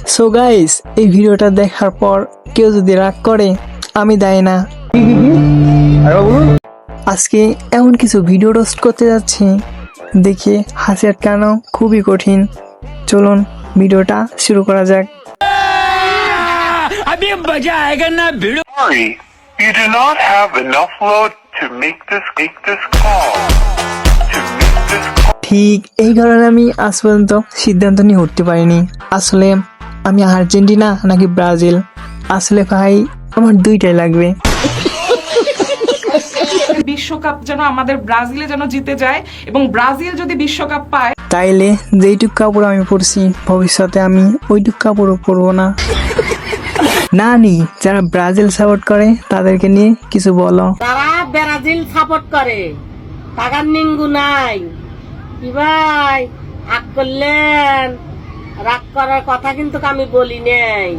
So guys, এই ভিডিওটা দেখার পর কেউ যদি রাগ করে আমি দায়ী না। আজকে এমন কিছু ভিডিও রোস্ট করতে যাচ্ছি দেখে হাসি আটকানো খুবই কঠিন। চলুন ভিডিওটা শুরু করা যাক। Sorry, you do not have enough load to make this call. ঠিক এই কারণে আমি আজ পর্যন্ত সিদ্ধান্ত নিয়ে উঠতে পারিনি আসলে আমি আর্জেন্টিনা নাকি ব্রাজিল। আসলে ভাই আমার দুইটাই লাগবে। বিশ্বকাপ যেন আমাদের ব্রাজিলে যেন জিতে যায় এবং ব্রাজিল যদি বিশ্বকাপ পায় তাইলে যেইটুক কাপড় আমি পরছি ভবিষ্যতে আমি ওইটুক কাপড়ও পরবো না। না নি যারা ব্রাজিল সাপোর্ট করে তাদেরকে নিয়ে কিছু বলো। তারা ব্রাজিল সাপোর্ট করে, টাকার নিঙ্গু নাই কি ভাই? রাগ করলেন, রাগ করার কথা কিন্তু আমি বলি নাই।